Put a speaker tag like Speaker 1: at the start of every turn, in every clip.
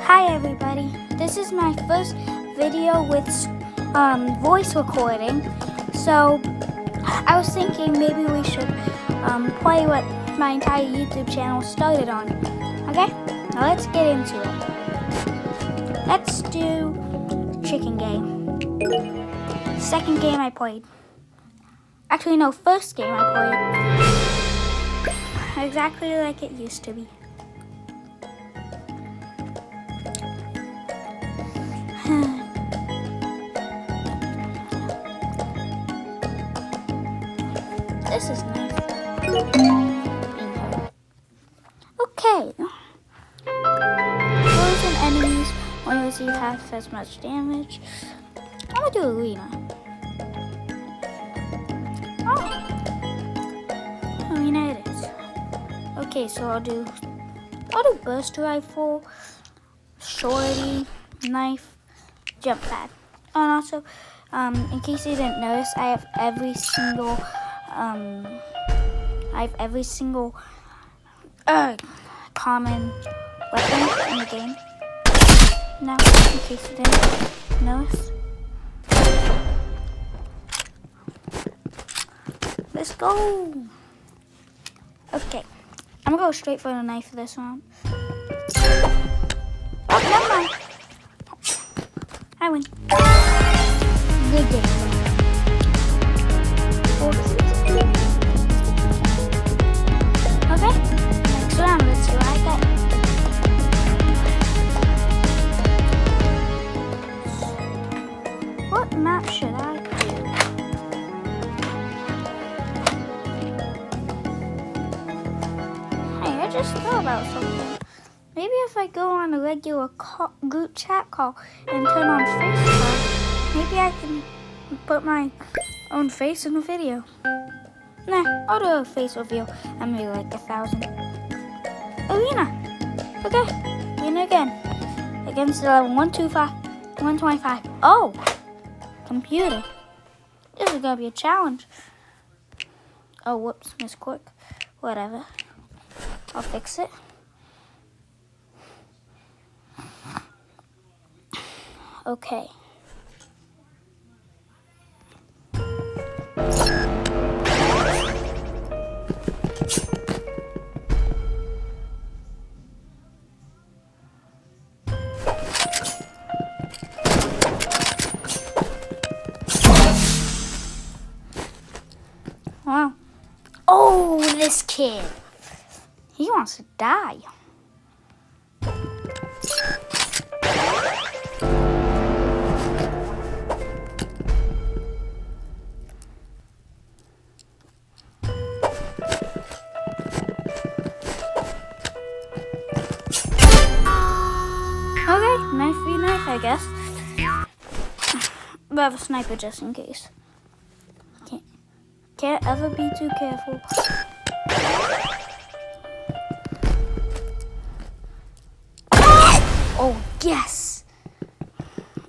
Speaker 1: Hi everybody, this is my first video with voice recording, so I was thinking maybe we should play what my entire YouTube channel started on. Okay, now let's get into it. Let's do chicken game. Second game I played. Actually no, first game I played. Exactly like it used to be. This is nice. Okay. Frozen enemies won't receive half as much damage. I'm gonna do arena. Oh, arena it is. Okay, so I'll do burst rifle, shorty, knife, jump pad. Oh, and also, in case you didn't notice, I have every single common weapon in the game. Now, in case you didn't notice. Let's go. Okay, I'm gonna go straight for the knife for this one. Oh, never mind. I win. Good game. Okay, next round, let's see what I got. What map should I do? Hey, I just thought about something. Maybe if I go on a regular group chat call and turn on FaceTime, maybe I can put my own face in the video. Nah, I'll do a face reveal. I'm maybe like 1,000. Arena. Okay, arena again. Against level 125. Oh, computer. This is gonna be a challenge. Oh, whoops, misclick. Whatever. I'll fix it. Okay. Wow. Oh, this kid. He wants to die. Okay, knife v knife, I guess. But I have a sniper just in case. Can't ever be too careful. Oh yes!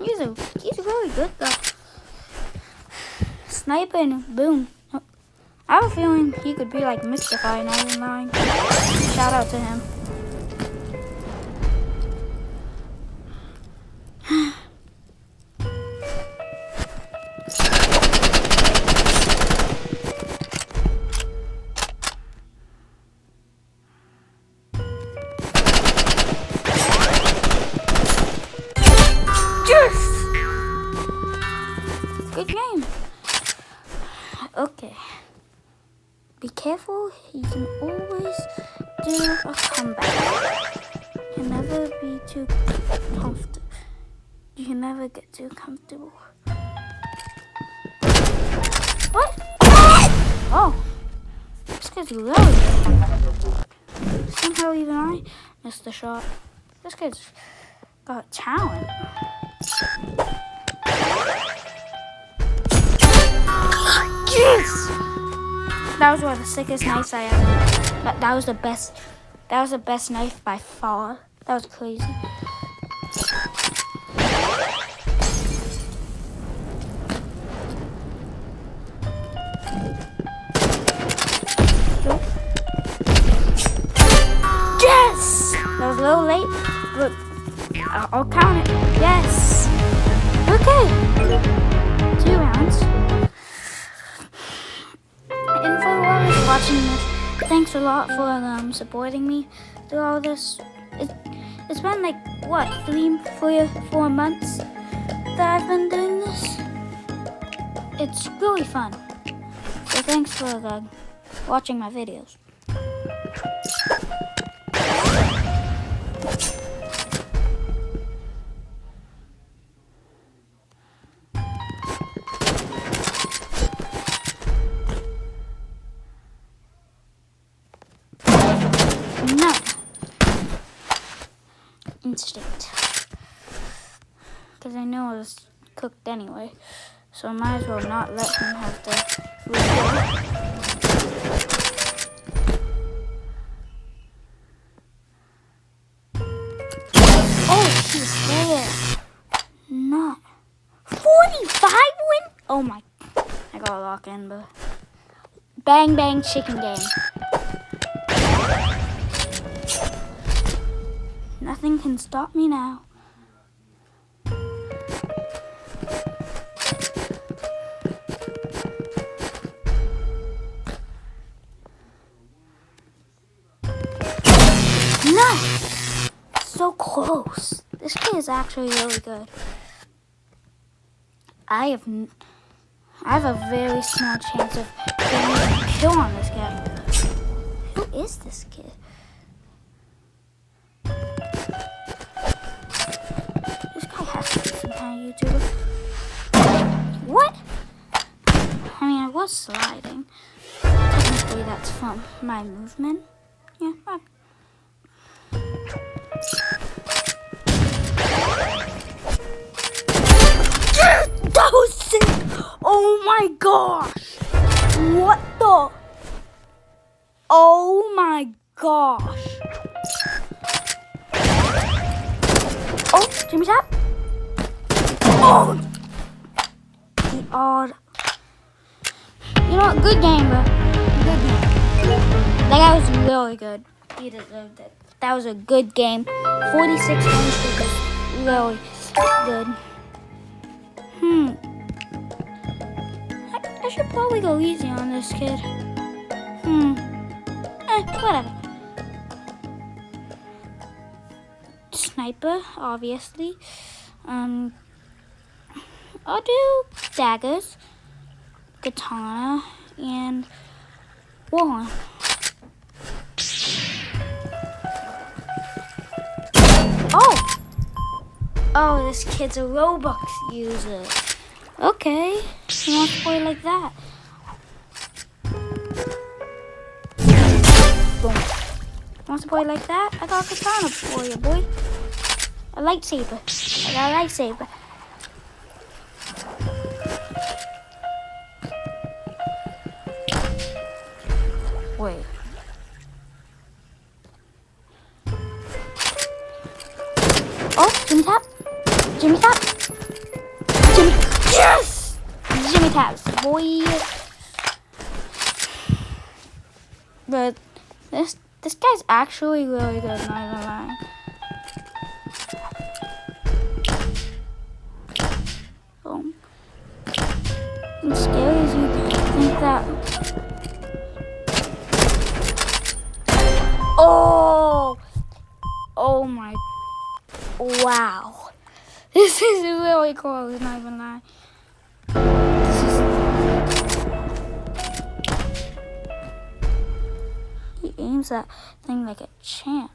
Speaker 1: He's really good though. Sniper and boom. I have a feeling he could be like Mystify 99. Shout out to him. Good game. Okay. Be careful. You can always do a comeback. You can never be too comfortable. You can never get too comfortable. What? Oh. This kid's really good. Somehow even I missed the shot. This kid's got talent. Yes! That was one of the sickest knives I ever. That was the best. That was the best knife by far. That was crazy. Yes! That was a little late, but I'll count it. Yes. Okay. 2 rounds. And for whoever's watching this, thanks a lot for supporting me through all this. It's been like, what, 4 months that I've been doing this? It's really fun. So thanks for watching my videos. No. Instinct. Because I know it was cooked anyway. So I might as well not let him have the reveal. Oh, he's there. Not. 45 win? Oh my. I got a lock in, but. Bang bang chicken game. Nothing can stop me now. No! So close. This kid is actually really good. I have a very small chance of getting a kill on this guy. Who is this kid? This guy has to be some kind of YouTuber. What? I mean, I was sliding. Technically, that's from my movement. Yeah, fine. That was sick! Oh my gosh! What the? Oh my gosh! Oh, Jimmy Tap! Oh! The odd. You know what? Good game, bro. Good game. That guy was really good. He deserved it. That was a good game. 46 win streak is really good. I should probably go easy on this kid. Whatever. Sniper, obviously. I'll do daggers, katana, and warhorn. Oh, this kid's a Robux user. Okay, he wants to play like that. Boom. Wants to play like that? I got a katana for you, boy. A lightsaber. I got a lightsaber. Wait. Oh, Jimmy Tap. Jimmy Tap. Jimmy. Yes! Jimmy Taps, boy. But this guy's actually really good, not even lying. Boom. As scary as you think that. Oh! Oh my. Wow. This is really cool, not even lying. He aims that thing like a champ.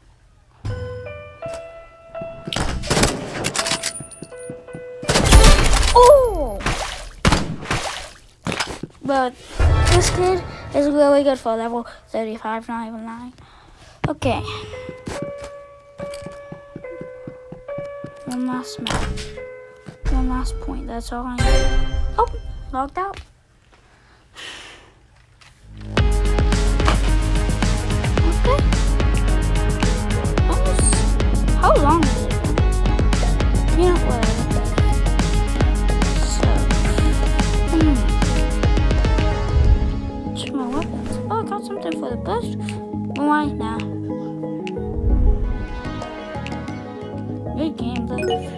Speaker 1: Oh! But this kid is really good for level 35, not even lying. Okay. One last map. One last point. That's all I need. Oh, logged out. Okay. How long is it? You know what? So, my weapons. Oh, I got something for the bush. Why now? Good gameplay.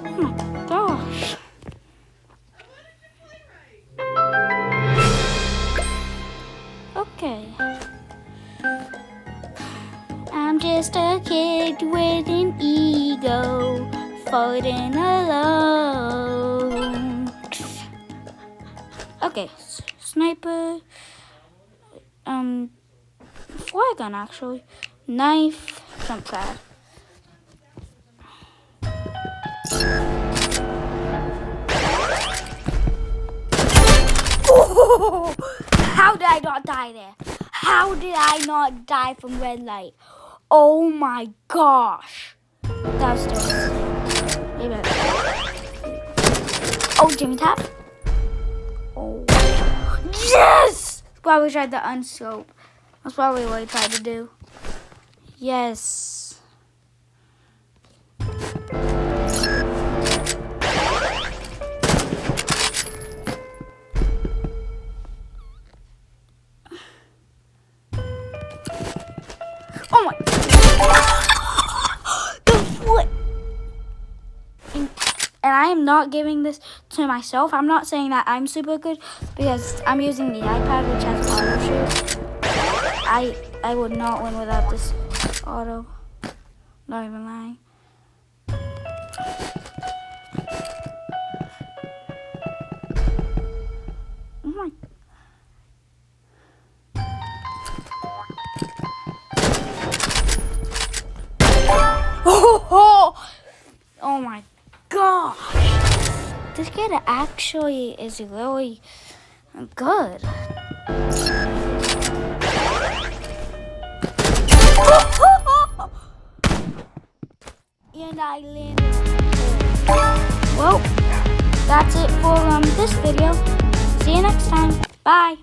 Speaker 1: Oh my gosh. Okay. I'm just a kid with an ego, fighting alone. Okay, sniper, flare gun actually, knife, jump pad. Oh, how did I not die there? How did I not die from red light? Oh my gosh. That was still maybe. Oh, Jimmy Tap. Oh. Yes! Probably tried to unscope. That's probably what I tried to do. Yes. Oh my. The foot. And I am not giving this to myself. I'm not saying that I'm super good because I'm using the iPad, which has auto shoot. I would not win without this auto. Not even lying. Oh my. Oh my gosh. This kid actually is really good. And I landed. Well, that's it for this video. See you next time. Bye.